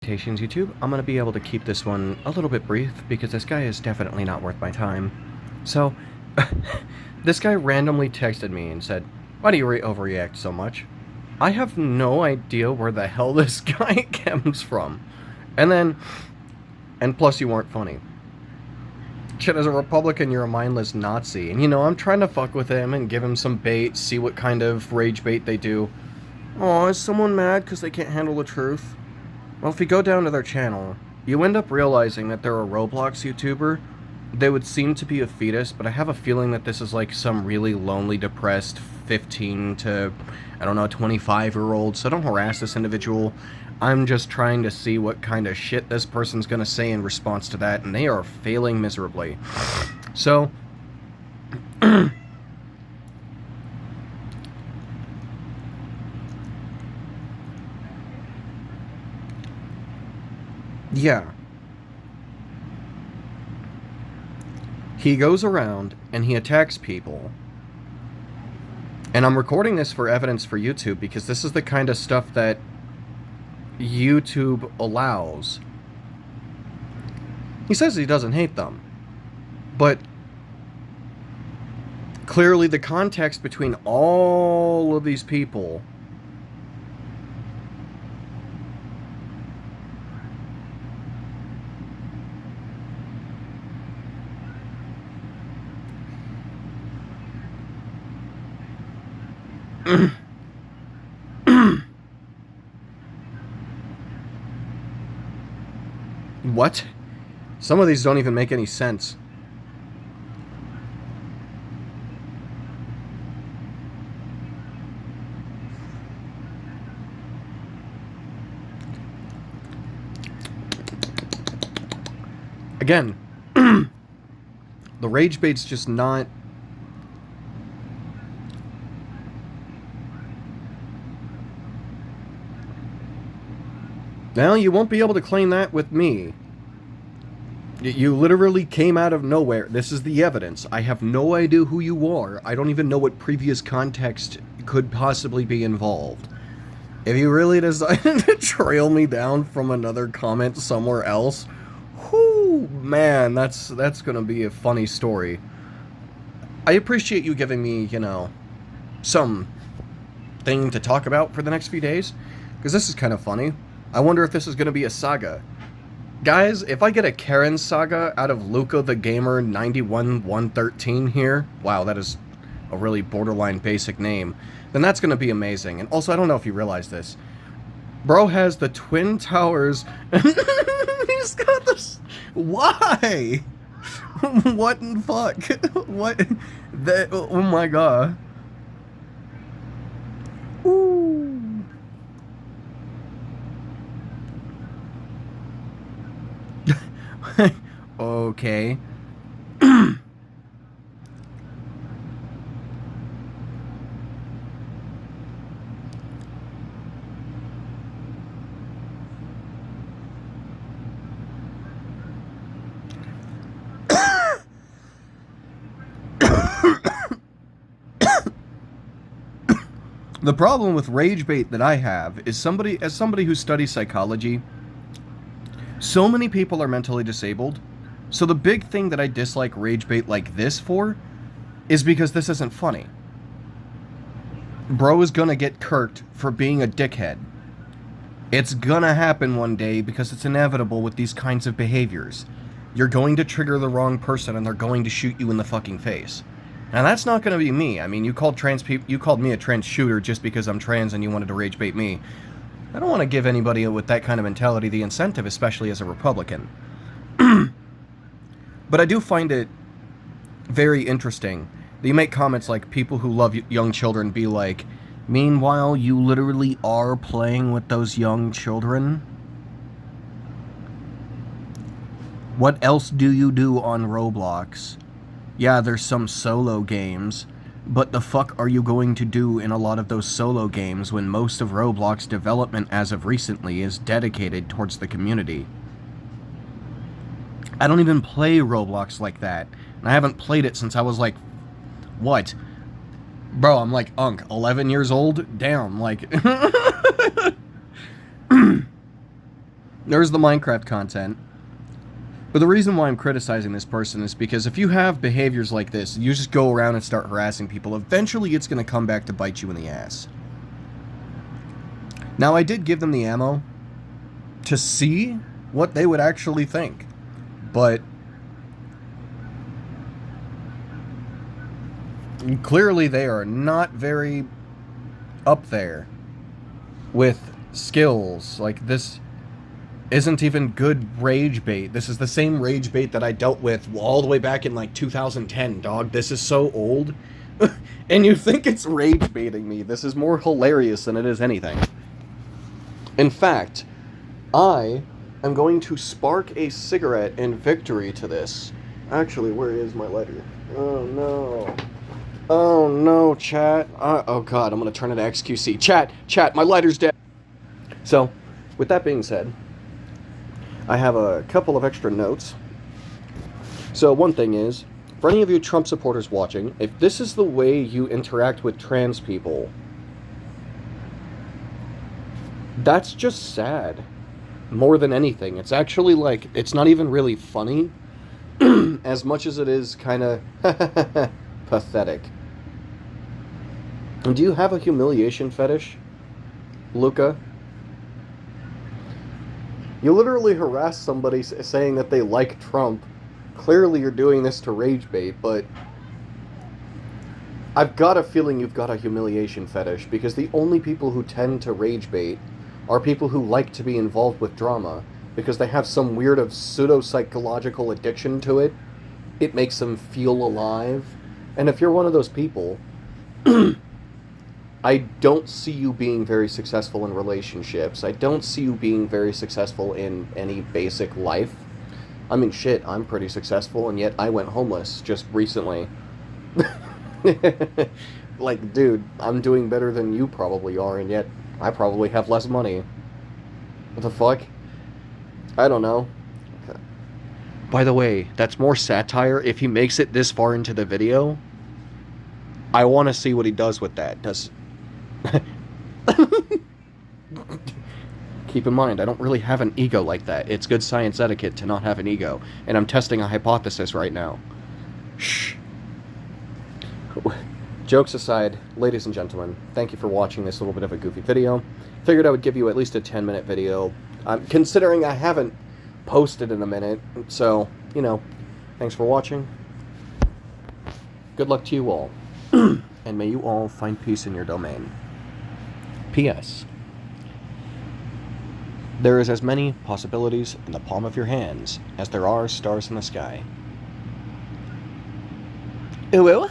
YouTube. I'm going to be able to keep this one a little bit brief because this guy is definitely not worth my time. So, this guy randomly texted me and said, "Why do you overreact so much?" I have no idea where the hell this guy comes from. And plus you weren't funny. Shit, as a Republican, you're a mindless Nazi. And I'm trying to fuck with him and give him some bait, see what kind of rage bait they do. Oh, is someone mad because they can't handle the truth? Well, if you go down to their channel, you end up realizing that they're a Roblox YouTuber. They would seem to be a fetus, but I have a feeling that this is like some really lonely, depressed 15 to, 25-year-old, so don't harass this individual. I'm just trying to see what kind of shit this person's gonna say in response to that, and they are failing miserably. So, yeah. He goes around and he attacks people. And I'm recording this for evidence for YouTube because this is the kind of stuff that YouTube allows. He says he doesn't hate them, but clearly the context between all of these people What? Some of these don't even make any sense. Again, the rage bait's just not... Now, you won't be able to claim that with me. You literally came out of nowhere. This is the evidence. I have no idea who you are. I don't even know what previous context could possibly be involved. If you really decided to trail me down from another comment somewhere else, whoo, man, that's gonna be a funny story. I appreciate you giving me, some thing to talk about for the next few days, because this is kind of funny. I wonder if this is going to be a saga. Guys, if I get a Karen saga out of Luca the Gamer 91113 here, wow, that is a really borderline basic name, then that's going to be amazing. And also, I don't know if you realize this. Bro has the Twin Towers. He's got this. Why? What in fuck? What? That, oh my god. Ooh. Okay. The problem with rage bait that I have is as somebody who studies psychology, so many people are mentally disabled. So the big thing that I dislike rage bait like this for is because this isn't funny. Bro is gonna get kirked for being a dickhead. It's gonna happen one day because it's inevitable with these kinds of behaviors. You're going to trigger the wrong person and they're going to shoot you in the fucking face. Now that's not gonna be me. I mean, you called me a trans shooter just because I'm trans and you wanted to rage bait me. I don't want to give anybody with that kind of mentality the incentive, especially as a Republican. But I do find it very interesting that you make comments like people who love young children be like, meanwhile, you literally are playing with those young children? What else do you do on Roblox? Yeah, there's some solo games, but the fuck are you going to do in a lot of those solo games when most of Roblox development as of recently is dedicated towards the community? I don't even play Roblox like that, and I haven't played it since I was like, what? Bro, I'm like, 11 years old? Damn, like... There's the Minecraft content. But the reason why I'm criticizing this person is because if you have behaviors like this, you just go around and start harassing people, eventually it's going to come back to bite you in the ass. Now, I did give them the ammo to see what they would actually think, but clearly they are not very up there with skills. Like, this isn't even good rage bait. This is the same rage bait that I dealt with all the way back in like 2010, dog. This is so old. And you think it's rage baiting me. This is more hilarious than it is anything. In fact, I am going to spark a cigarette in victory to this. Actually, where is my lighter? Oh no. Oh no, chat. Oh god, I'm gonna turn it to XQC. Chat, my lighter's dead. So, with that being said, I have a couple of extra notes. So one thing is, for any of you Trump supporters watching, if this is the way you interact with trans people, that's just sad. More than anything. It's actually like, it's not even really funny, as much as it is kind of pathetic. And do you have a humiliation fetish, Luca? You literally harass somebody saying that they like Trump. Clearly you're doing this to rage bait, but I've got a feeling you've got a humiliation fetish, because the only people who tend to rage bait are people who like to be involved with drama, because they have some weird of pseudo-psychological addiction to it. It makes them feel alive. And if you're one of those people, I don't see you being very successful in relationships. I don't see you being very successful in any basic life. I mean, shit, I'm pretty successful, and yet I went homeless just recently. Like, dude, I'm doing better than you probably are, and yet I probably have less money. What the fuck? I don't know. By the way, that's more satire. If he makes it this far into the video, I want to see what he does with that. Keep in mind, I don't really have an ego like that. It's good science etiquette to not have an ego. And I'm testing a hypothesis right now. Shh. Jokes aside, ladies and gentlemen, thank you for watching this little bit of a goofy video. Figured I would give you at least a 10-minute video. Considering I haven't posted in a minute, so, you know, thanks for watching. Good luck to you all. And may you all find peace in your domain. P.S. There is as many possibilities in the palm of your hands as there are stars in the sky. Ooh.